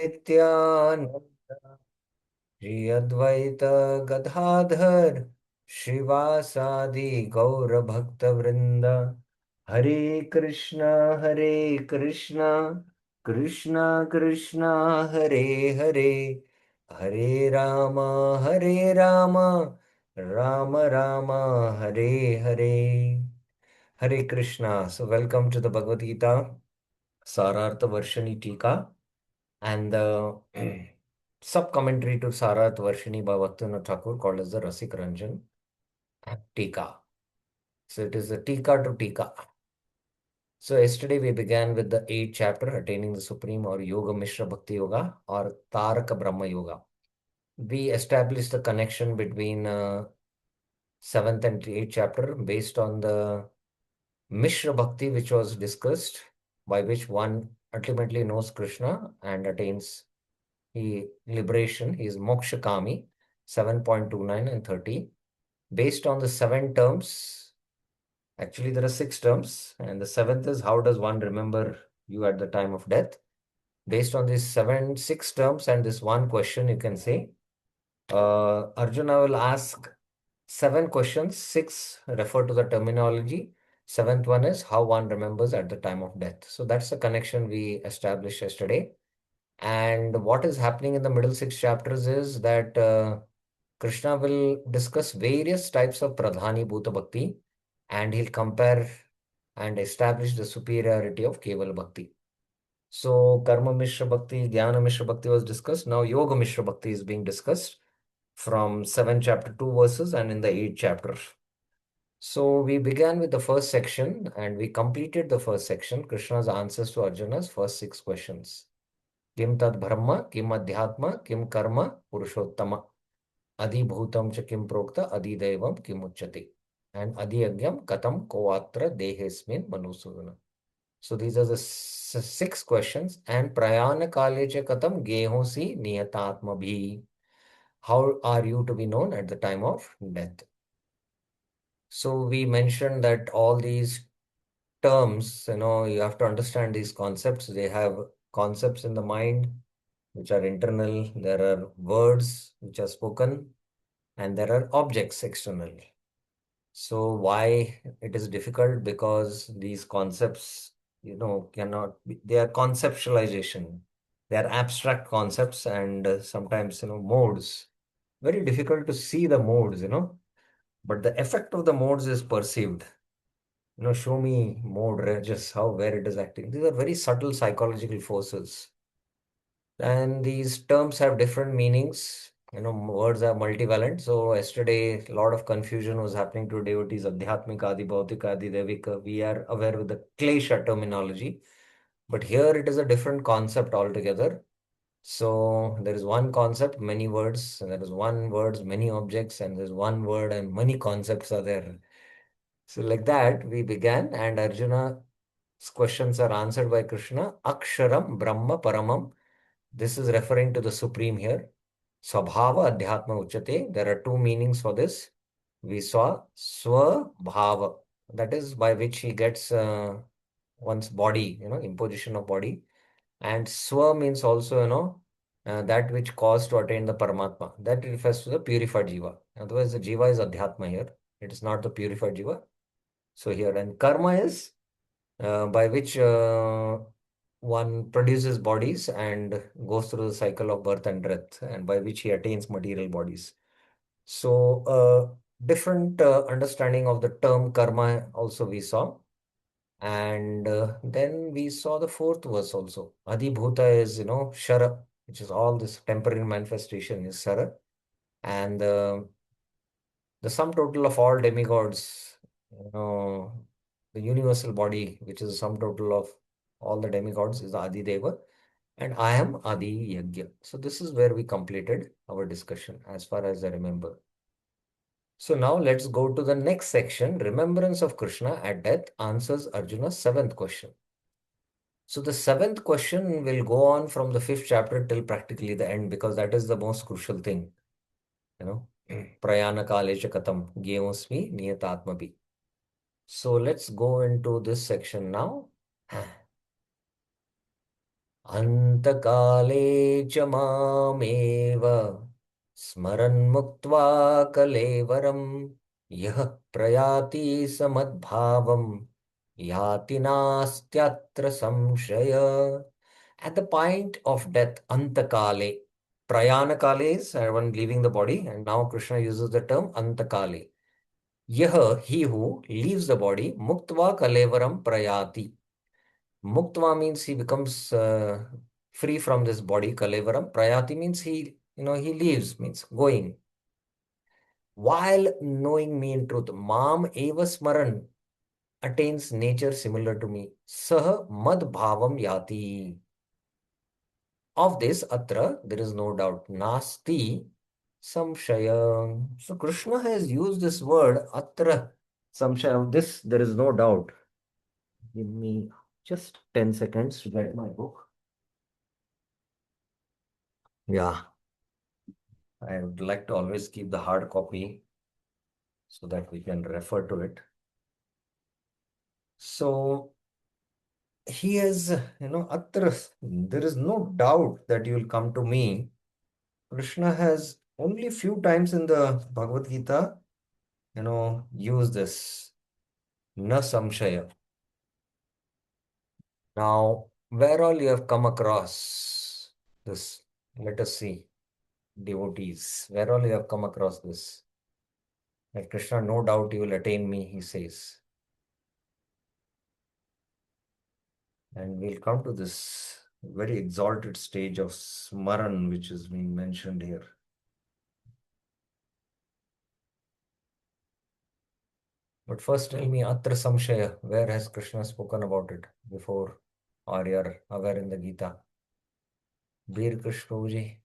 नित्यानंद श्री अद्वैत गदाधर श्रीवासादि गौर भक्त वृंद। हरे Krishna Krishna Krishna Krishna Hare Hare Hare Ram Ram Ram Hare Hare. Hare Krishna. So, welcome to the Bhagavad Gita Sarartha Varshani Tika and the sub commentary to Sarartha Varshani by Bhaktivinoda Thakur called as the Rasik Ranjan Tika. So, it is a Tika to Tika. So, yesterday we began with the 8th chapter, Attaining the Supreme or Yoga Mishra Bhakti Yoga or Taraka Brahma Yoga. We established the connection between 7th and 8th chapter based on the Mishra Bhakti, which was discussed, by which one ultimately knows Krishna and attains liberation. He is Moksha Kami, 7.29 and 30. Based on the 7 terms, actually there are 6 terms, and the 7th is how does one remember you at the time of death. Based on these 6 terms and this one question, you can say, Arjuna will ask 7 questions, 6 refer to the terminology. 7th one is how one remembers at the time of death. So that's the connection we established yesterday. And what is happening in the middle 6 chapters is that Krishna will discuss various types of Pradhani Bhuta Bhakti and he'll compare and establish the superiority of Keval Bhakti. So Karma Mishra Bhakti, Jnana Mishra Bhakti was discussed. Now Yoga Mishra Bhakti is being discussed from 7 chapter 2 verses and in the 8th chapter. So we began with the first section and we completed the first section, Krishna's answers to Arjuna's first 6 questions. Kim tad brahma, kim adhyatma, kim karma, purushottama, adi bhutam cha kim prokta, adi devam kim uchyate, and adi agyam katam koatra dehesmin manusudana. So these are the 6 questions. And prayana kale cha katam gehosi niyatatma bhi. How are you to be known at the time of death? So we mentioned that all these terms, you have to understand these concepts. They have concepts in the mind which are internal. There are words which are spoken, and there are objects external. So why it is difficult? Because these concepts, cannot be, they are conceptualization. They are abstract concepts and sometimes, modes. Very difficult to see the modes. But the effect of the modes is perceived. Show me mode, just how, where it is acting. These are very subtle psychological forces. And these terms have different meanings. Words are multivalent. So yesterday, a lot of confusion was happening to devotees. Adhyatmika, Adi Bhautika, Adi Devika. We are aware with the Klesha terminology. But here it is a different concept altogether. So there is one concept, many words. And there is one words, many objects. And there's one word and many concepts are there. So like that, we began. And Arjuna's questions are answered by Krishna. Aksharam Brahma Paramam. This is referring to the Supreme here. Swabhava Adhyatma Uchate. There are 2 meanings for this. We saw Swabhava. That is by which he gets one's body, imposition of body. And Swa means also, that which caused to attain the Paramatma. That refers to the purified Jiva. Otherwise, the Jiva is Adhyatma here. It is not the purified Jiva. So here, and Karma is by which one produces bodies and goes through the cycle of birth and death, and by which he attains material bodies. So, different understanding of the term karma also we saw. And then we saw the fourth verse also. Adhibhuta is, Shara, which is all this temporary manifestation is Shara. And the sum total of all demigods, the universal body, which is the sum total of all the demigods, is the Adi Deva, and I am Adi Yagya. So this is where we completed our discussion, as far as I remember. So now let's go to the next section. Remembrance of Krishna at death answers Arjuna's 7th question. So the 7th question will go on from the 5th chapter till practically the end, because that is the most crucial thing. Prayana Kalesha Katam Gyemosmi Niyatatmapi. So let's go into this section now. Antakale च मामेव स्मरन् मुक्त्वा कलेवरं यः प्रयाति समद्भावं याति नास्त्यत्र संशय. At the point of death, antakale. Prayana kale is one leaving the body, and now Krishna uses the term antakale. Yah, he who leaves the body, muktva kalevaram prayati. Muktva means he becomes free from this body, kalevaram. Prayati means he leaves, means going. While knowing me in truth, mam eva smaran, attains nature similar to me. Sah mad bhavam yati. Of this, atra, there is no doubt. Nasti samshaya. So Krishna has used this word, atra samshaya. Of this, there is no doubt. Give me just 10 seconds to get my book. Yeah, I would like to always keep the hard copy so that we can refer to it. So he has, atra, there is no doubt that you will come to me. Krishna has only few times in the Bhagavad Gita, used this na samshaya. Now, where all you have come across this? Let us see, devotees, where all you have come across this? That Krishna, no doubt you will attain me, he says. And we'll come to this very exalted stage of smaran, which is being mentioned here. But first tell me, Atra Samshaya, where has Krishna spoken about it before, or you're aware in the Gita? Bir Krishna Prabhuji.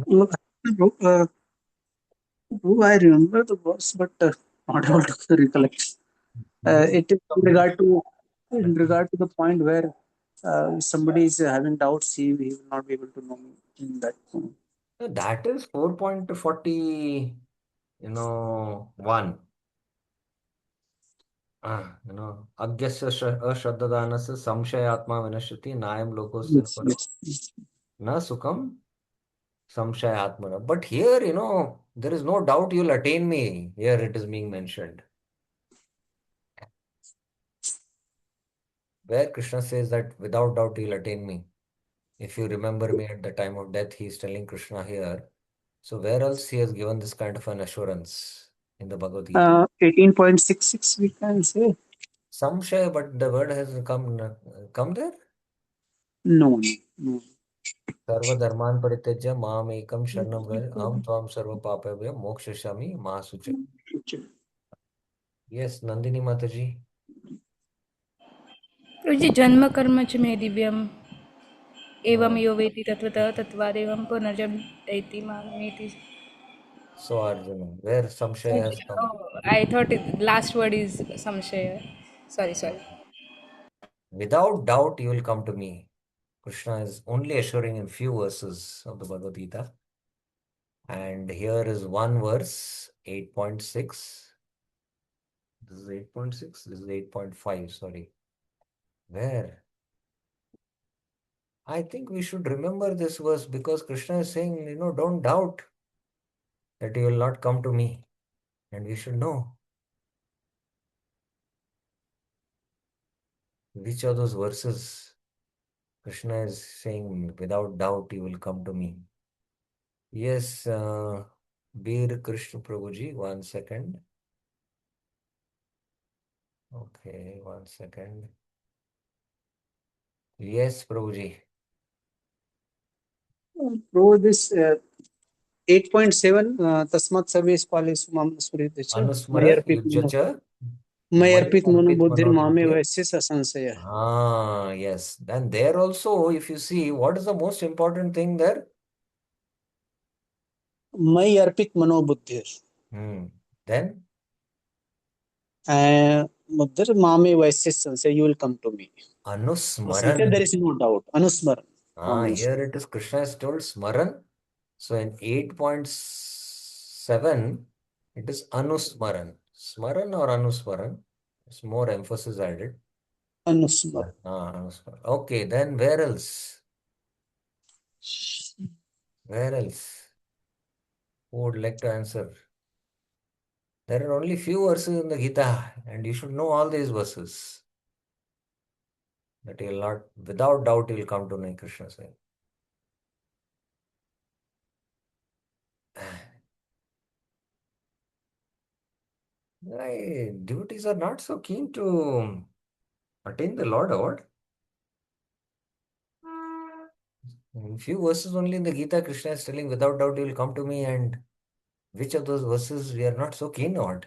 Look, I remember the verse, but not able to recollect. It is in regard to the point where somebody is having doubts, he will not be able to know me in that point. That is 4.40, 1. Agyasya ashraddhadanasya samshayatma vinashyati nayam lokosya Yes, paro yes. na sukham samshayatmana. But here, there is no doubt you'll attain me. Here it is being mentioned. Where Krishna says that without doubt you'll attain me. If you remember me at the time of death, he is telling Krishna here. So where else he has given this kind of an assurance in the Bhagavad Gita? 18.66 we can say. Samshaya, but the word has come there. No, no. Sarva dharman parityajya mam ekam sharanam vraj aham tvam sarva papabhyo mokshasami mahasuche. Yes, Nandini Mataji. प्रभुजी जन्म कर्म च मे दिव्यम एवं Oh, यो वेति तत्वतः तत्वादेवं पुनर्जन्म एति मामेति. so Arjuna, where Samshaya has come? Oh, I thought last word is samshaya. Sorry. Without doubt, you will come to me. Krishna is only assuring in few verses of the Bhagavad Gita. And here is one verse, 8.6. This is 8.6. This is 8.5. Sorry. Where? I think we should remember this verse because Krishna is saying, don't doubt that you will not come to me. And we should know which of those verses Krishna is saying, without doubt you will come to me. Yes, Bir Krishna Prabhuji, 1 second. Okay, 1 second. Yes, Prabhuji. Pro this 8.7 tasmat sarves pale sumam smriti cha Anusmara yujjacha may Maya arpit Arpit manobuddhir mame Manobuddhir. vaisya sansaya. Yes. Then there also, if you see, what is the most important thing there? May arpit manobuddhir. Then? Buddhir mame vaisya sansaya, you will come to me. Anusmaran. There is no doubt. Anusmaran. Here it is Krishna has told Smaran. So in 8.7 7, it is Anusmaran. Smaran or Anusmaran? It's more emphasis added. Anusmar. Anusmaran. Okay, then where else? Where else? Who would like to answer? There are only few verses in the Gita, and you should know all these verses. That you'll not, without doubt, you'll come to know Krishna saying. Why devotees are not so keen to attain the Lord Award? In few verses only in the Gita, Krishna is telling, without doubt, you will come to me, and which of those verses we are not so keen on?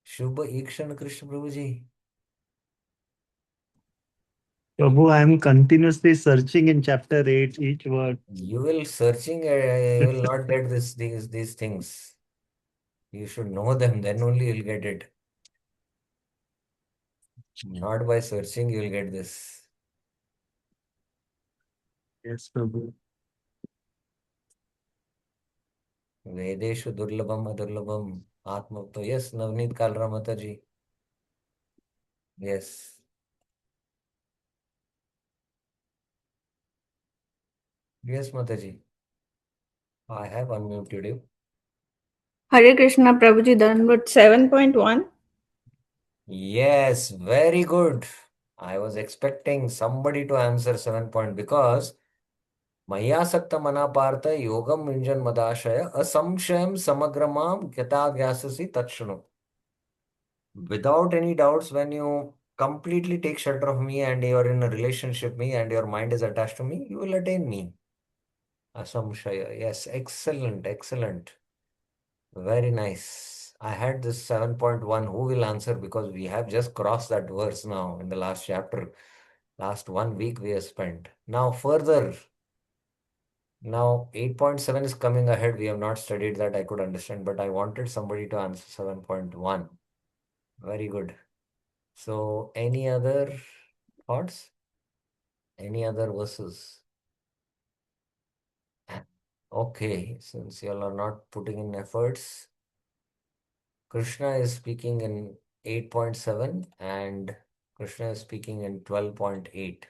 Shubha Ikshan Krishna Prabhuji. Prabhu, I am continuously searching in chapter 8 each word. You will searching, you will not get these things. You should know them, then only you'll get it. Not by searching, you'll get this. Yes, Prabhu. Vedeshu Durlabham Adurlabham Atmapto. Yes, Navneet Kalra Mataji. Yes. Yes, Mataji. I have unmuted you. Hare Krishna Prabhuji done with 7.1. Yes, very good. I was expecting somebody to answer 7 point because Maya Sakta Manapartha Yogam Minjan Madashaya Asamshayam Samagramam Gyatagyasasi Tatshunu. Without any doubts, when you completely take shelter of me and you are in a relationship with me and your mind is attached to me, you will attain me. Asamshaya. Yes, excellent, excellent. Very nice. I had this 7.1. Who will answer? Because we have just crossed that verse now in the last chapter. Last 1 week we have spent. Now further. Now 8.7 is coming ahead. We have not studied that. I could understand, but I wanted somebody to answer 7.1. Very good. So any other thoughts? Any other verses? Okay, since you all are not putting in efforts, Krishna is speaking in 8.7 and Krishna is speaking in 12.8.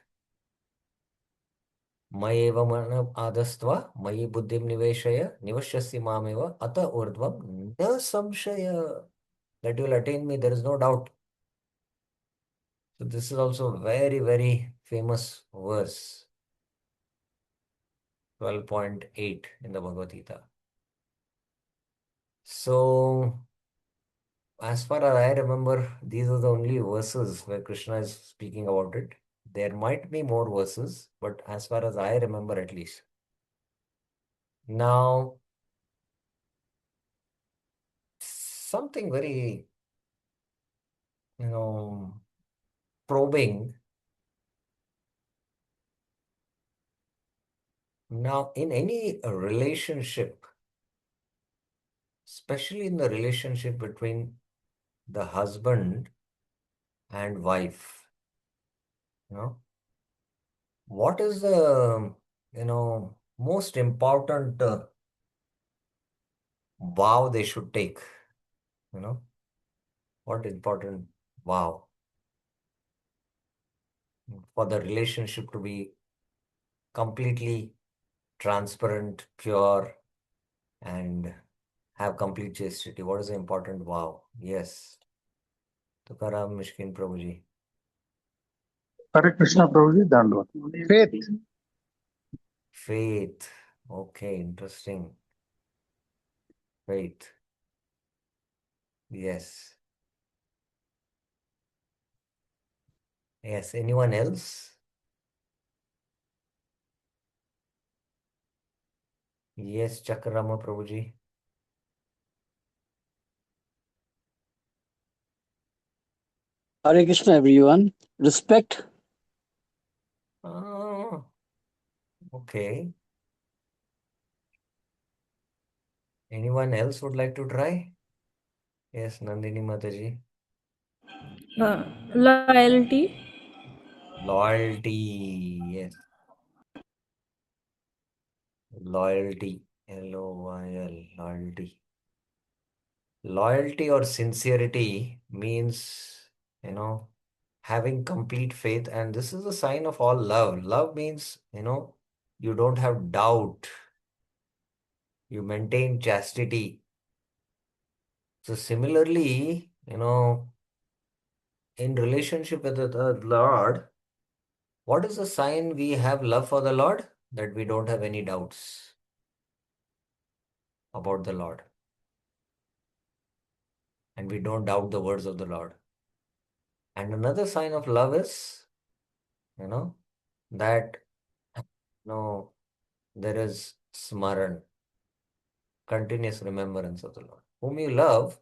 Mayeva mana adastva, mayi buddhim niveshaya, nivashyasi mameva, ata urdvam, na samshaya. That you will attain me, there is no doubt. So this is also very, very famous verse. 12.8 in the Bhagavad Gita. So as far as I remember, these are the only verses where Krishna is speaking about it. There might be more verses, but as far as I remember, at least. Now, something very, probing. Now, in any relationship, especially in the relationship between the husband and wife, what is the, most important vow they should take? What important vow for the relationship to be completely transparent, pure, and have complete chastity? What is the important vow? Yes. Tukaram Mishkin Prabhuji. Hare Krishna Prabhuji, Dandavad. Faith. Faith. Okay, interesting. Faith. Yes. Yes. Anyone else? Yes, Chakrama Prabhuji. Hare Krishna, everyone. Respect. Oh, okay. Anyone else would like to try? Yes, Nandini Mataji. Loyalty. Loyalty. Yes. Loyalty. Loyal. Loyalty. Loyalty or sincerity means, having complete faith. And this is a sign of all love. Love means, you don't have doubt. You maintain chastity. So similarly, in relationship with the Lord, what is the sign we have love for the Lord? That we don't have any doubts about the Lord. And we don't doubt the words of the Lord. And another sign of love is, that, there is smaran, continuous remembrance of the Lord. Whom you love,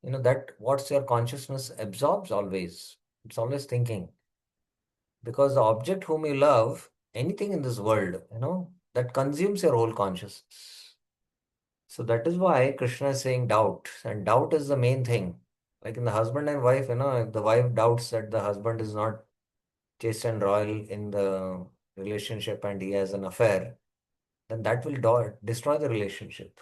that what's your consciousness absorbs always. It's always thinking. Because the object whom you love, anything in this world, that consumes your whole consciousness. So that is why Krishna is saying doubt. And doubt is the main thing. Like in the husband and wife, if the wife doubts that the husband is not chaste and royal in the relationship and he has an affair, then that will destroy the relationship.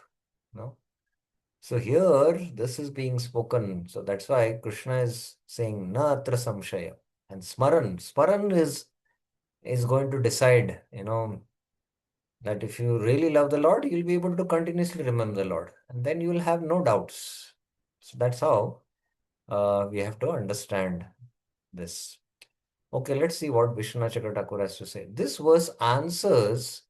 So here, this is being spoken. So that's why Krishna is saying na atra samshaya. And smaran is going to decide, that if you really love the Lord, you'll be able to continuously remember the Lord. And then you will have no doubts. So that's how we have to understand this. Okay, let's see what Vishwanath Chakravarti has to say. This verse answers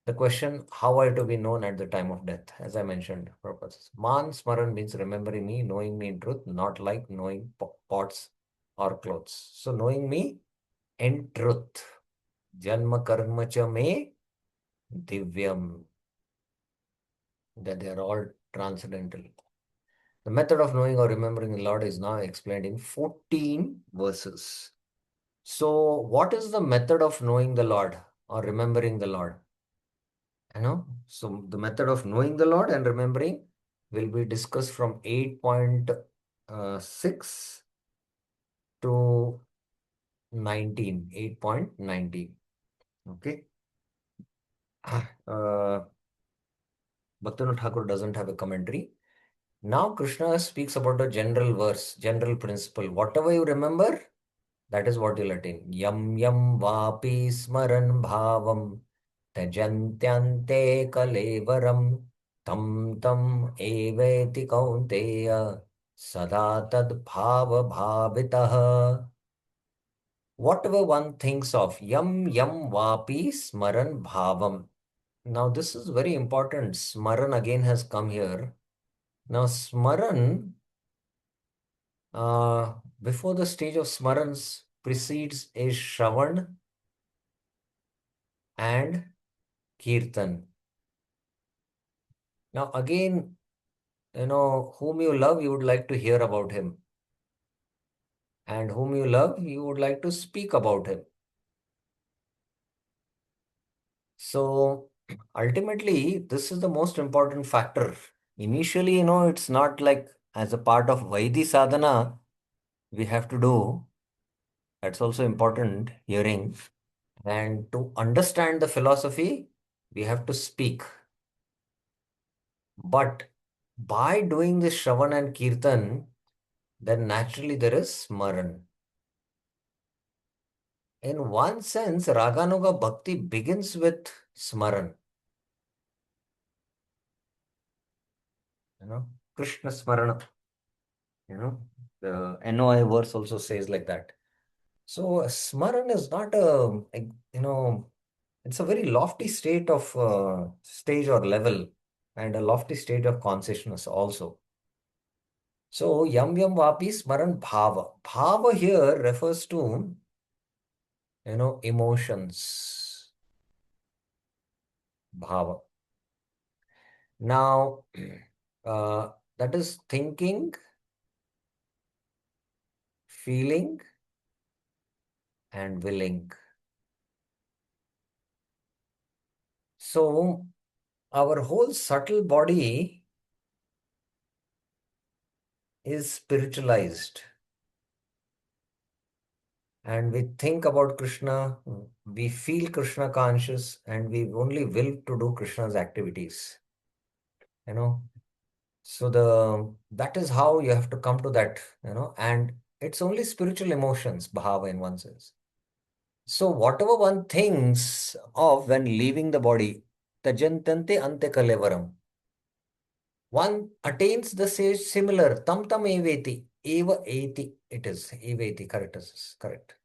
the question, how are to be known at the time of death? As I mentioned, purposes. Man Smaran means remembering me, knowing me in truth, not like knowing pots or clothes. So knowing me in truth. Janma karma cha me divyam. That they are all transcendental. The method of knowing or remembering the Lord is now explained in 14 verses. So what is the method of knowing the Lord or remembering the Lord? So the method of knowing the Lord and remembering will be discussed from 8.6 to 19, 8.19. Okay. Bhaktivinoda Thakur doesn't have a commentary. Now Krishna speaks about a general verse, general principle. Whatever you remember, that is what you'll attain. Yam yam vapi smaran bhavam tajantyante kalevaram tam tam eveti kaunteya sada tad bhava bhavitah. Whatever one thinks of, yam yam vapi smaran bhavam. Now this is very important. Smaran again has come here. Now smaran, before the stage of smarans precedes is Shravan and Kirtan. Now again, whom you love, you would like to hear about him. And whom you love, you would like to speak about him. So ultimately, this is the most important factor. Initially, it's not like as a part of Vaidhi sadhana, we have to do. That's also important, hearing. And to understand the philosophy, we have to speak. But by doing this Shravan and Kirtan, then naturally there is Smaran. In one sense, Raganuga Bhakti begins with Smaran. Krishna Smarana. The NOI verse also says like that. So Smaran is not it's a very lofty state of stage or level and a lofty state of consciousness also. So Yam Yam Vapi Smaran Bhava. Bhava here refers to, emotions. Bhava. Now, that is thinking, feeling, and willing. So, our whole subtle body is spiritualized. and we think about Krishna, we feel Krishna conscious, and we only will to do Krishna's activities. You know, so that is how you have to come to that, and it's only spiritual emotions, bhava in one sense. So whatever one thinks of when leaving the body, tajantante ante kalevaram, one attains the sage similar, tam tam eveti, eva eti, it is, eveti, correct, correct.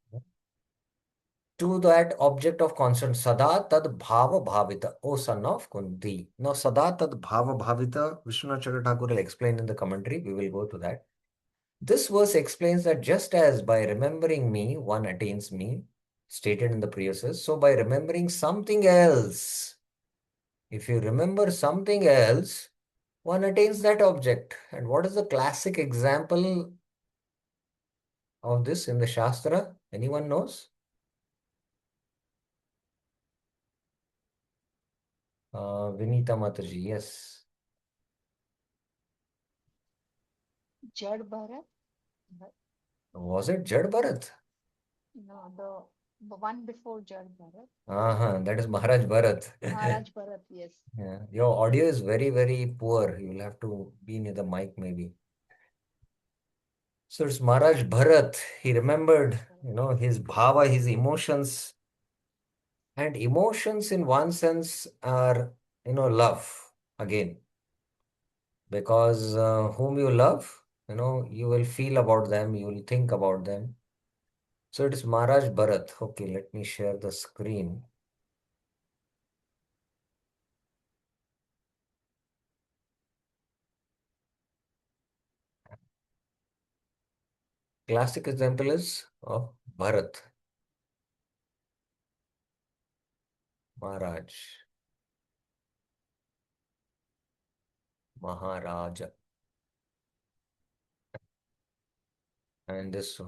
To that object of constant, sada tad bhava bhavita, O son of Kunti. Now, sada tad bhava bhavita, Vishwanath Chandra Thakur will explain in the commentary, we will go to that. This verse explains that just as by remembering me, one attains me, stated in the previous verse, so by remembering something else, if you remember something else, one attains that object. And what is the classic example of this in the Shastra? Anyone knows? Vinita Mataji, yes. Jad Bharat? Was it Jad Bharat? No, the one before Jad Bharat. That is Maharaj Bharat. Maharaj Bharat, yes. Yeah. Your audio is very, very poor. You will have to be near the mic maybe. So it's Maharaj Bharat. He remembered, his bhava, his emotions. And emotions in one sense are, love again. Because whom you love, you will feel about them, you will think about them. So it is Maharaj Bharat. Okay, let me share the screen. Classic example is of Bharat. Maharaj. Maharaja. And this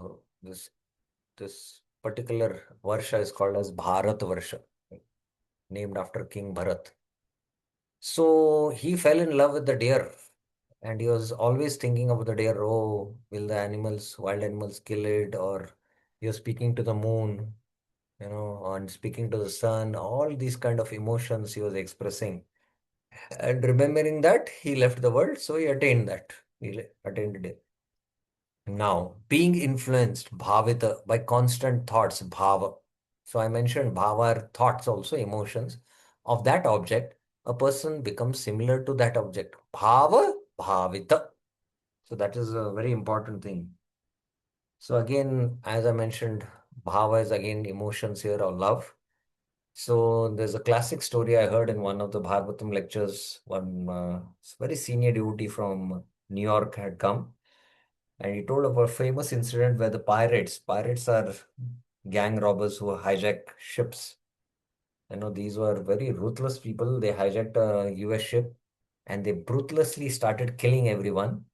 particular Varsha is called as Bharat Varsha, named after King Bharat. So he fell in love with the deer, and he was always thinking about the deer. Oh, will the wild animals kill it? Or he was speaking to the moon, and speaking to the sun. All these kind of emotions he was expressing. And remembering that, he left the world, so he attained that. He attained it. Now, being influenced, bhavita, by constant thoughts, bhava. So I mentioned bhava are thoughts also, emotions of that object. A person becomes similar to that object. Bhava, bhavita. So that is a very important thing. So again, as I mentioned, bhava is again emotions here or love. So there's a classic story I heard in one of the Bhagavatam lectures. One very senior devotee from New York had come, and he told of a famous incident where the pirates are gang robbers who hijack ships. These were very ruthless people. They hijacked a US ship and they ruthlessly started killing everyone.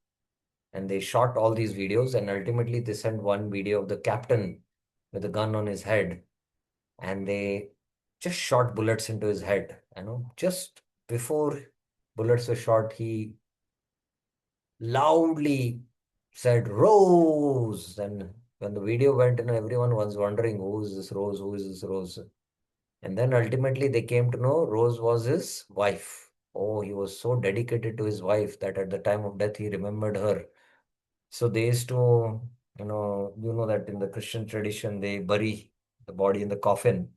And they shot all these videos, and ultimately they sent one video of the captain with a gun on his head, and they just shot bullets into his head. Just before bullets were shot, he loudly said Rose. And when the video went, everyone was wondering, who is this Rose? Who is this Rose? And then ultimately they came to know Rose was his wife. Oh, he was so dedicated to his wife that at the time of death he remembered her. So they used to, that in the Christian tradition they bury the body in the coffin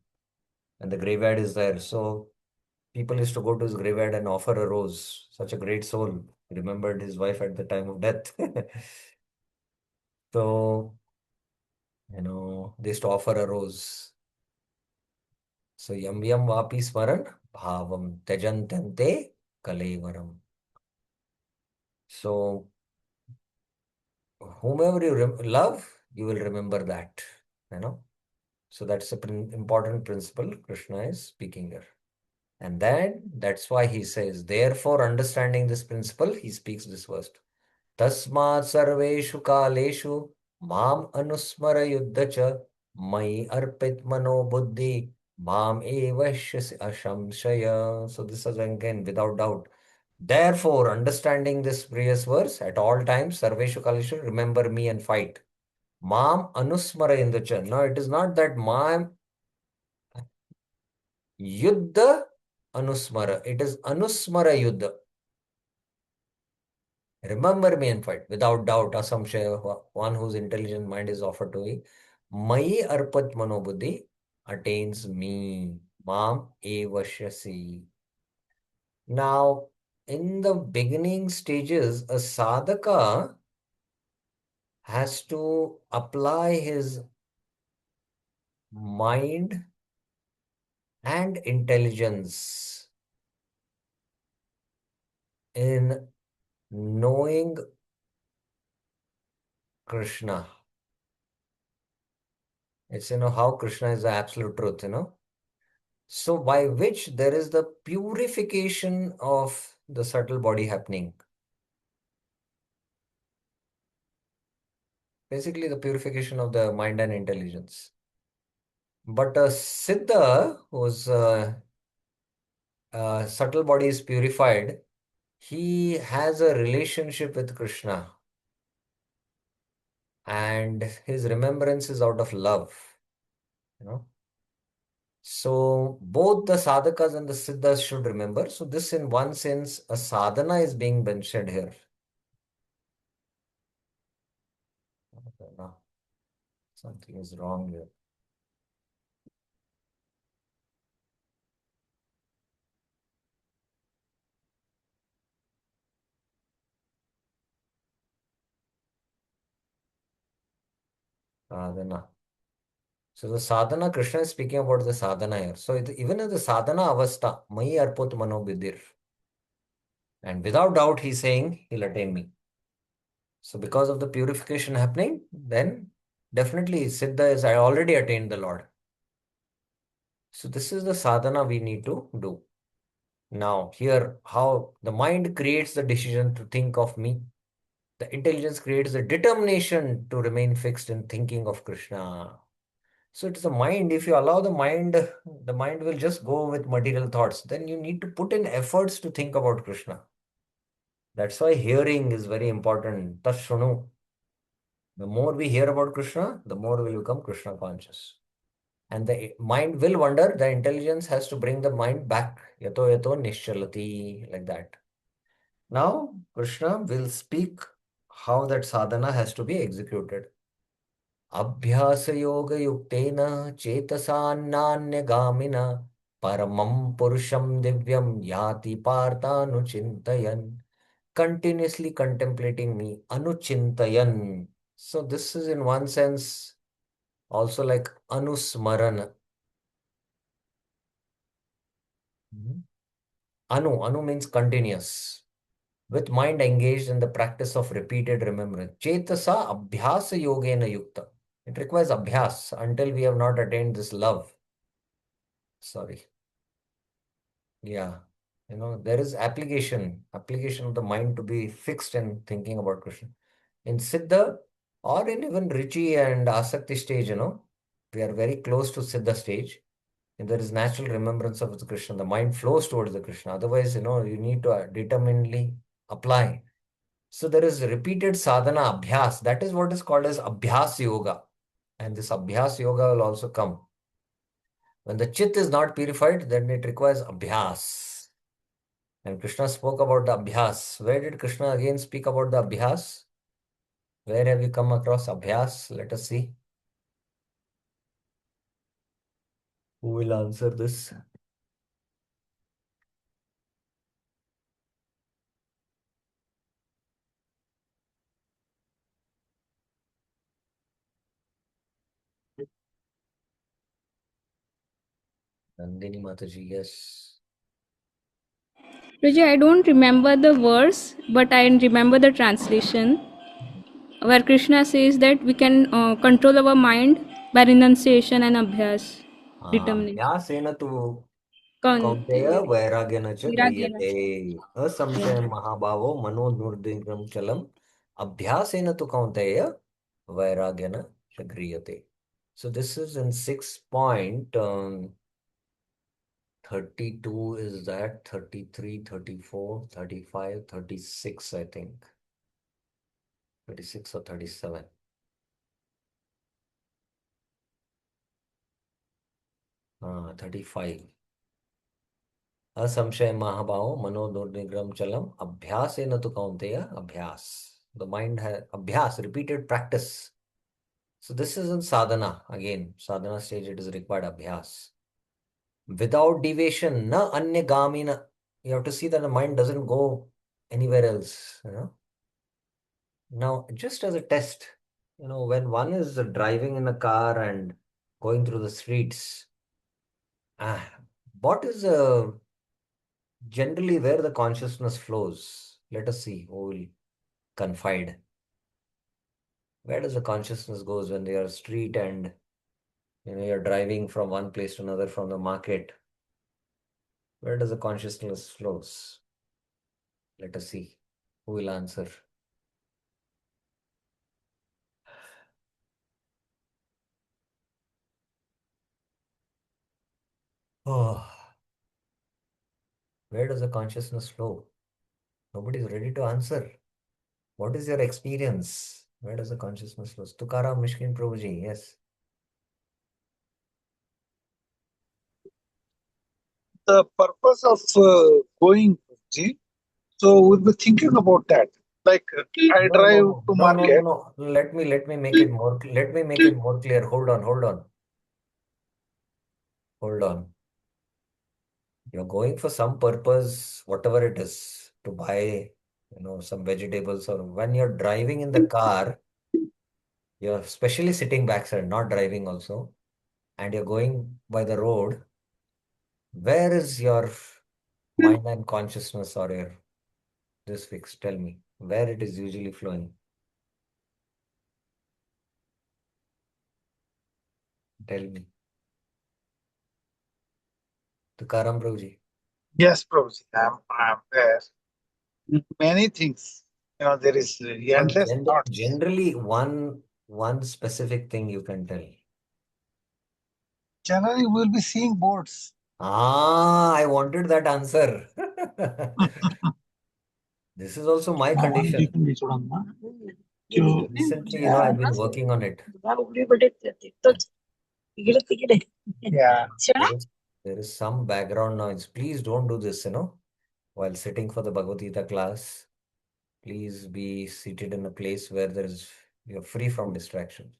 and the graveyard is there. So people used to go to his graveyard and offer a rose. Such a great soul. He remembered his wife at the time of death. So, they used to offer a rose. So, yam yam vapi smaran bhavam tajantante kalevaram. So, whomever you love, you will remember that, So, that's an important principle Krishna is speaking here. And then that's why he says, therefore, understanding this principle, he speaks this verse. Tasmat sarveshu kaleshu mam anusmara yuddhacha mai arpit mano buddhi mam evashyasi ashamshaya. So this is again without doubt. Therefore, understanding this previous verse, at all times, sarveshu kaleshu, remember me and fight. Mam anusmara inducha. No, it is not that mam yuddha anusmara. It is anusmara yuddha. Remember me and fight without doubt. Asamshaya, one whose intelligent mind is offered to me. Mai arpat manobuddhi attains me. Mam evashyasi. Now, in the beginning stages, a sadhaka has to apply his mind and intelligence in knowing Krishna. It's, how Krishna is the absolute truth. So by which there is the purification of the subtle body happening. Basically, the purification of the mind and intelligence. But a Siddha, whose subtle body is purified, he has a relationship with Krishna. And his remembrance is out of love. So both the sadhakas and the siddhas should remember. So this, in one sense, a sadhana is being mentioned here. No, something is wrong here. Sadhana. So the sadhana, Krishna is speaking about the sadhana here. So even in the sadhana avastha, Mai arput mano bidir. And without doubt, he's saying he'll attain me. So because of the purification happening, then definitely Siddha is, I already attained the Lord. So this is the sadhana we need to do. Now here, how the mind creates the decision to think of me. The intelligence creates the determination to remain fixed in thinking of Krishna. So it's the mind. If you allow the mind will just go with material thoughts. Then you need to put in efforts to think about Krishna. That's why hearing is very important. Tashrunu. The more we hear about Krishna, the more we will become Krishna conscious. And the mind will wander. The intelligence has to bring the mind back. Yato yato nischalati, like that. Now, Krishna will speak how that sadhana has to be executed. Abhyasa yoga yuktena chetasannanya gamina paramam purusham divyam yati partha anuchintayan. Continuously contemplating me, anuchintayan. So this is in one sense also like anusmaran. Anu means continuous. With mind engaged in the practice of repeated remembrance. Chetasa abhyasa yogena yukta. It requires abhyas until we have not attained this love. Sorry. Yeah. There is application of the mind to be fixed in thinking about Krishna. In Siddha or in even Richi and Asakti stage, we are very close to Siddha stage. And there is natural remembrance of the Krishna. The mind flows towards the Krishna. Otherwise, you need to determinedly apply. So there is repeated sadhana abhyas. That is what is called as abhyas yoga. And this abhyas yoga will also come. When the chit is not purified, then it requires abhyas. And Krishna spoke about the abhyas. Where did Krishna again speak about the abhyas? Where have you come across abhyas? Let us see. Who will answer this? Nandini Mataji, yes. Raja, I don't remember the verse, but I remember the translation where Krishna says that we can control our mind by renunciation and abhyas, determination. Abhyasena tu Kaunteya Con- vairagyana cha Viragyana. kriyate. Yeah. Asamshayam mahabhavo manonurdigram chalam. Abhyasena tu kaunteya vairagyana cha kriyate. So this is in 6.32 is that 33, 34, 35, 36, I think. 36 or 37. 35. असंशय महाभाव मनो दुर्निग्रह चलम अभ्यास न तो kaunteya abhyas. The mind has abhyas, repeated practice. So this is in sadhana. Again, sadhana stage, it is required abhyas. Without deviation, na anya gamina. You have to see that the mind doesn't go anywhere else. Now, just as a test, when one is driving in a car and going through the streets, what is generally where the consciousness flows? Let us see who will confide. Where does the consciousness goes when they are street and you're driving from one place to another from the market? Where does the consciousness flows? Let us see who will answer. Oh, where does the consciousness flow? Nobody is ready to answer. What is your experience? Where does the consciousness flow? Tukaram Mishkin Prabhuji, yes. The purpose of going, see, so we'll be thinking about that. Like I No, no, drive no, to no, no, no, market. no. Let me make it more. Let me make it more clear. Hold on, hold on, hold on. You're going for some purpose, whatever it is, to buy, some vegetables, or when you're driving in the car, you're especially sitting backside, not driving also, and you're going by the road. Where is your mind and consciousness or your this fix? Tell me where it is usually flowing. Tell me. Tukaram Prabhuji. Yes, Prabhuji, I'm there. Many things. There is But endless thoughts. generally, one specific thing you can tell. Generally, we'll be seeing boards. I wanted that answer. This is also my condition. Recently, I've been working on it. Yeah. There is some background noise. Please don't do this, while sitting for the Bhagavad Gita class. Please be seated in a place where you're free from distractions.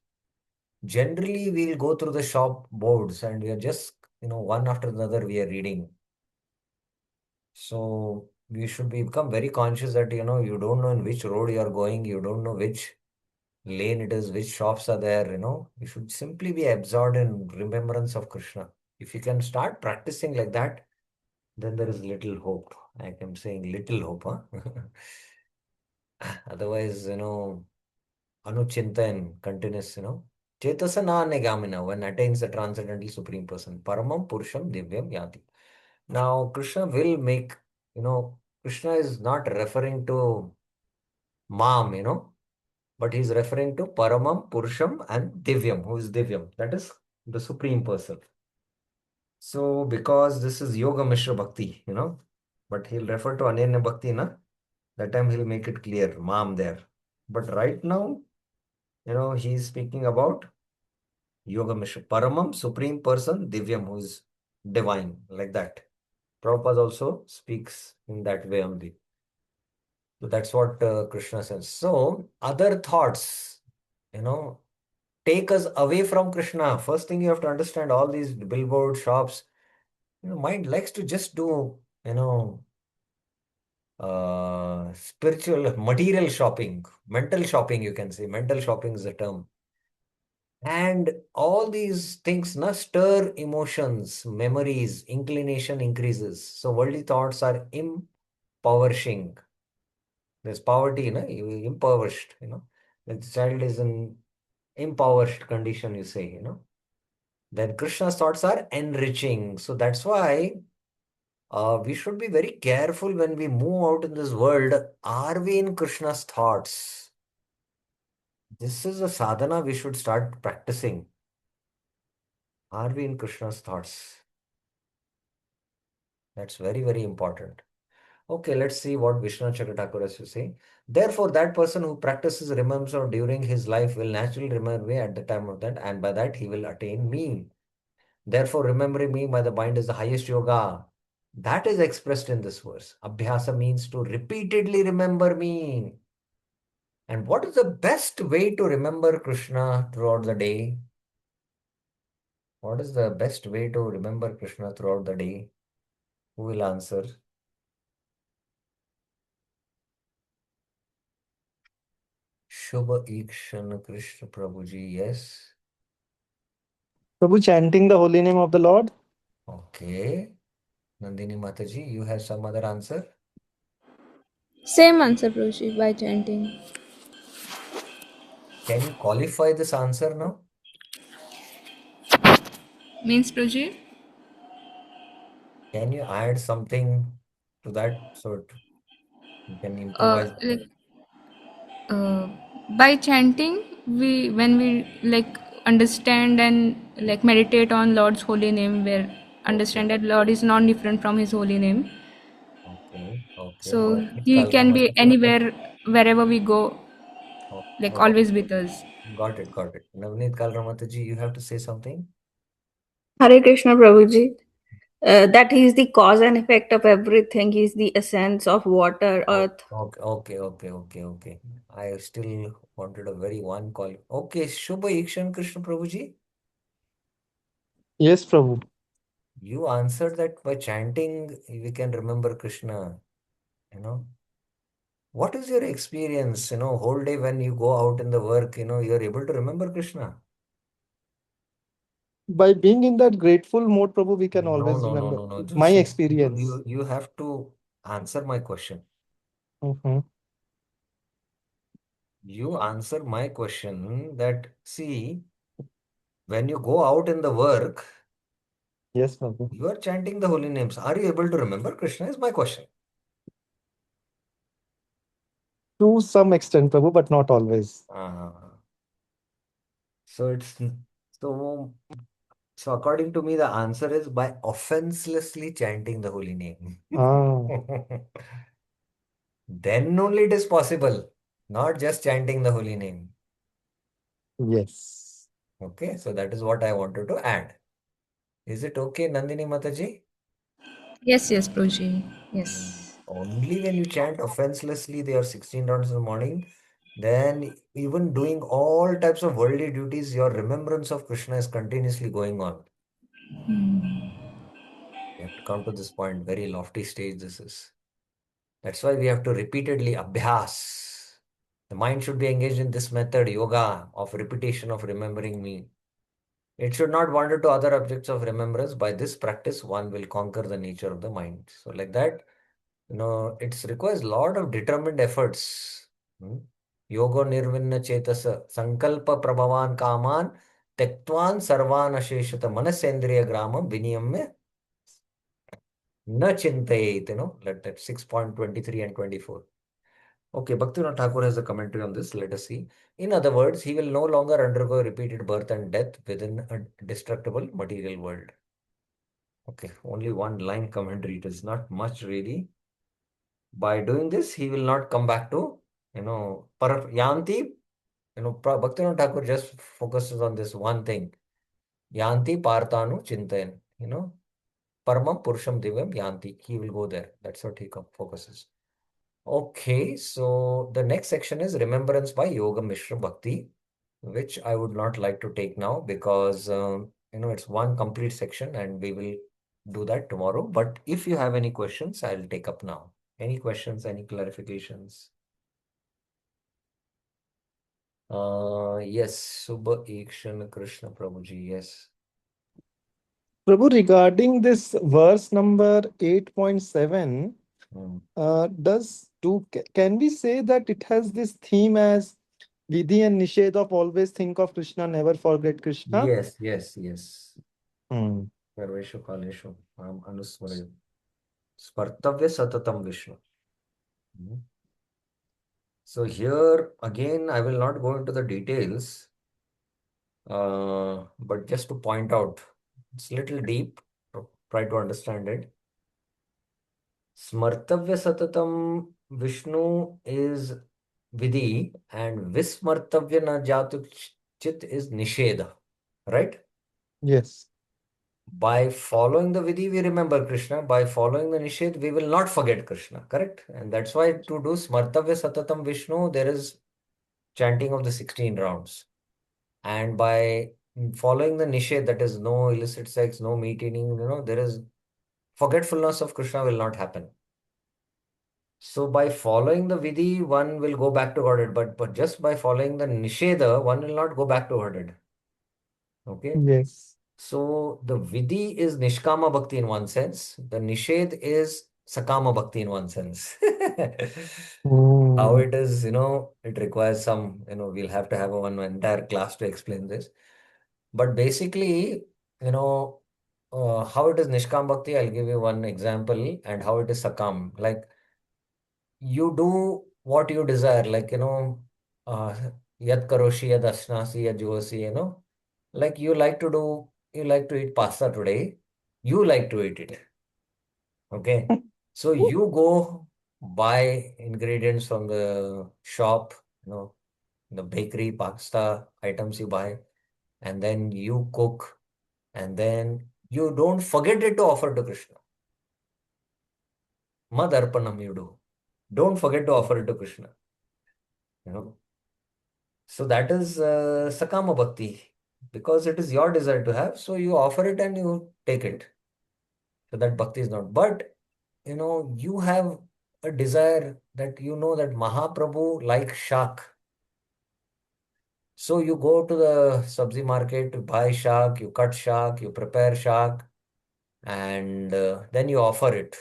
Generally, we'll go through the shop boards and we are just, one after another, we are reading. So we should become very conscious that, you don't know in which road you are going, you don't know which lane it is, which shops are there, You should simply be absorbed in remembrance of Krishna. If you can start practicing like that, then there is little hope. I am saying little hope, huh? Otherwise, anuchintan, continuous, Chetasana negamina, when attains the transcendental supreme person, Paramam Purusham Divyam Yati. Now, Krishna will make, Krishna is not referring to Mam, but he's referring to Paramam, Purusham, and Divyam. Who is Divyam? That is the supreme person. So, because this is Yoga Mishra Bhakti, but he'll refer to Ananya Bhakti, that time he'll make it clear, Mam there. But right now, he's speaking about Yoga Mishra, Paramam, supreme person, Divyam, who is divine, like that. Prabhupada also speaks in that way only. So that's what Krishna says. So, other thoughts, take us away from Krishna. First thing you have to understand, all these billboard shops, mind likes to just do, spiritual, material shopping, mental shopping, you can say. Mental shopping is the term. And all these things stir emotions, memories, inclination increases. So worldly thoughts are impoverishing. There's poverty, impoverished, The child is in impoverished condition, you say, Then Krishna's thoughts are enriching. So that's why we should be very careful when we move out in this world. Are we in Krishna's thoughts? This is a sadhana we should start practicing. Are we in Krishna's thoughts? That's very, very important. Okay, let's see what Vishnu Chakrathakur has to say. Therefore, that person who practices remembers during his life will naturally remember me at the time of that, and by that he will attain me. Therefore, remembering me by the mind is the highest yoga. That is expressed in this verse. Abhyasa means to repeatedly remember me. And what is the best way to remember Krishna throughout the day? What is the best way to remember Krishna throughout the day? Who will answer? Shubha Ikshan Krishna Prabhuji, yes. Prabhu, chanting the holy name of the Lord. Okay. Nandini Mataji, you have some other answer? Same answer, Prabhuji, by chanting. Can you qualify this answer now? Means, Prabhuji? Can you add something to that so you can Uh, improvise? like uh, by chanting, when we like understand and like meditate on Lord's holy name, where Okay, understand that Lord is not different from His holy name. okay. So Got it, He Kalra can be Mataji. anywhere, wherever we go, like Okay. always with us. Got it. Navneet Kalra Mataji, you have to say something? Hare Krishna Prabhuji. That he is the cause and effect of everything. He is the essence of water, Oh, earth. okay. I still wanted a very one call. Okay, Shubha Ikshan Krishna Prabhuji, Yes, Prabhu. you answered that by chanting we can remember Krishna. You know, what is your experience? Whole day when you go out in the work, you're able to remember Krishna. By being in that grateful mode, Prabhu, we can No, always no, no, remember. no, no. My Just experience. you have to answer my question. Mhm. You answer my question that see, when you go out in the work, Yes, Prabhu. you are chanting the holy names. Are you able to remember Krishna? Is my question. To some extent, Prabhu, but not always. Uh, so it's so so according to me, the answer is by offenselessly chanting the holy name. Ah, Then only it is possible, not just chanting the holy name. yes. Okay, so that is what I wanted to add. Is it okay, Nandini Mataji? Yes, Prabhuji. Yes. Only when you chant offenselessly, they are 16 rounds in the morning, then even doing all types of worldly duties, your remembrance of Krishna is continuously going on. You have to come to this point, very lofty stage this is. That's why we have to repeatedly abhyas. The mind should be engaged in this method, yoga, of repetition of remembering me. It should not wander to other objects of remembrance. By this practice, one will conquer the nature of the mind. So, like that, it requires a lot of determined efforts. Hmm? Yoga nirvinna chetasa sankalpa prabhavan kaman tektvan sarvan asheshata manasendriya gramam viniyamya na chintayet, like that 6.23 and 24. Okay, Bhaktivinoda Thakur has a commentary on this. Let us see. In other words, he will no longer undergo repeated birth and death within a destructible material world. Okay, only one line commentary. It is not much really. By doing this, he will not come back to, Yanti. Bhaktivinoda Thakur just focuses on this one thing. Yanti Partanu Chintayan. Paramam Purusham Divyam Yanti. He will go there. That's what he focuses. Okay, so the next section is Remembrance by Yoga Mishra Bhakti, which I would not like to take now because it's one complete section and we will do that tomorrow. But if you have any questions, I'll take up now. Any questions, any clarifications? Yes, Subha Ikshan Krishna Prabhuji, yes. Prabhu, regarding this verse number 8.7, Hmm. can we say that it has this theme as Vidhi and Nished of always think of Krishna, never forget Krishna? Yes. Hmm. Sarveshu Kaleshu Anusmarayu. Spartavya Satatam Vishnu. Hmm. So here again, I will not go into the details, but just to point out, it's a little deep. Try to understand it. Smartavya Satatam Vishnu is Vidhi and Vismartavya na Jatu Chit is Nisheda, right? Yes. By following the Vidhi, we remember Krishna. By following the Nished, we will not forget Krishna. Correct? And that's why to do Smartavya Satatam Vishnu, there is chanting of the 16 rounds. And by following the Nished, that is no illicit sex, no meat eating, there is forgetfulness of Krishna will not happen. So by following the Vidhi, one will go back to Godhead. But just by following the Nisheda, one will not go back to Godhead. Okay? Yes. So the Vidhi is Nishkama Bhakti in one sense. The Nished is Sakama Bhakti in one sense. How Mm. it is, it requires some, we'll have to have one entire class to explain this. But basically, how it is Nishkam Bhakti, I'll give you one example, and how it is Sakam. Like you do what you desire, like, uh, Yat Karoshi, Yad Ashnasi, Yad Juosi, like you like to eat pasta today, you like to eat it. Okay. So you go buy ingredients from the shop, the bakery, pasta items you buy, and then you cook, and then you don't forget it to offer to Krishna. Madarpanam you do. Don't forget to offer it to Krishna. You know. So that is Sakama Bhakti. Because it is your desire to have, so you offer it and you take it. So that bhakti is not. But you have a desire that that Mahaprabhu likes shak. So you go to the sabzi market to buy shak, you cut shak, you prepare shak, and then you offer it.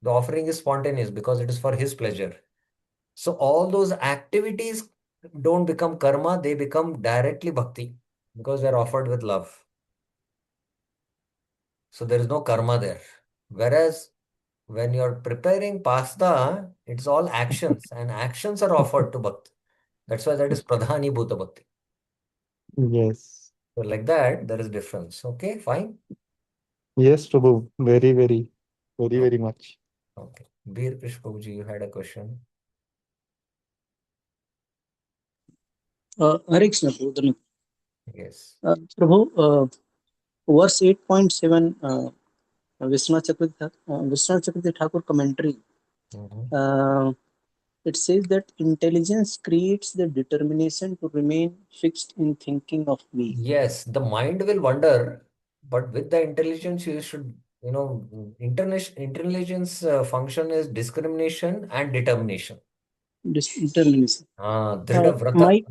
The offering is spontaneous because it is for his pleasure. So all those activities don't become karma, they become directly bhakti because they're offered with love. So there is no karma there. Whereas when you're preparing pasta, it's all actions, and actions are offered to bhakti. That's why that is pradhani bhuta bhakti. Yes. So like that, there is difference. Okay, fine. Yes, Prabhu. Very, very, very, Oh, very much. okay. Bir Krish Prabhuji, you had a question. Hare Krishna, Prabhu. Yes. Prabhu, verse 8.7, Vishwanath Chakravarti Thakur commentary, Mhm. it says that intelligence creates the determination to remain fixed in thinking of me. Yes, the mind will wander, but with the intelligence, you should, intelligence function is discrimination and determination. This determination. Dhrida vrata. My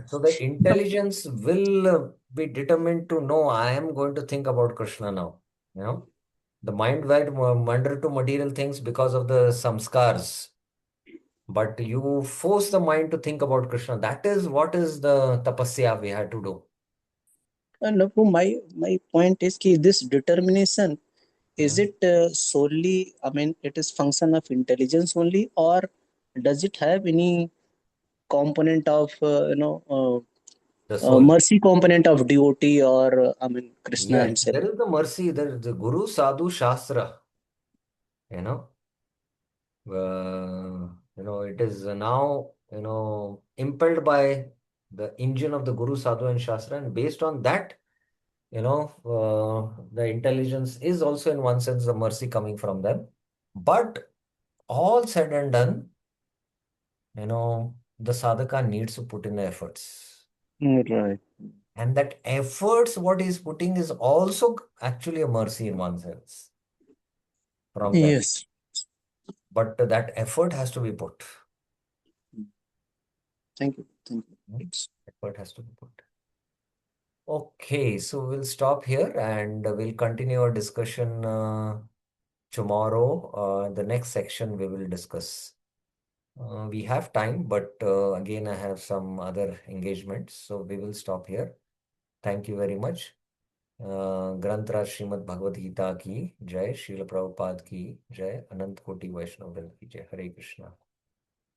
So the intelligence will be determined to know I am going to think about Krishna now. The mind might wander to material things because of the samskars, but you force the mind to think about Krishna. That is what is the tapasya we had to do. no, Prabhu, my point is that this determination, is Hmm. it solely, I mean, it is function of intelligence only, or does it have any component of The soul. mercy component of devotee, or I mean Krishna Yes, himself? there is the mercy, there is the Guru Sadhu Shastra, you know. It is now, impelled by the engine of the Guru Sadhu and Shastra, and based on that, the intelligence is also in one sense the mercy coming from them. But all said and done, the sadhaka needs to put in the efforts. Right. And that efforts, what he's putting is also actually a mercy in one sense from them. Yes. But that effort has to be put. Thank you. Thank Hmm? you. Effort has to be put. Okay, so we'll stop here and we'll continue our discussion tomorrow. The next section we will discuss. We have time, but again, I have some other engagements, so we will stop here. Thank you very much. ग्रंथ राज श्रीमद् भगवद गीता की जय, श्रील प्रभुपाद की जय, अनंत कोटि वैष्णव वृंद की जय। हरे कृष्णा।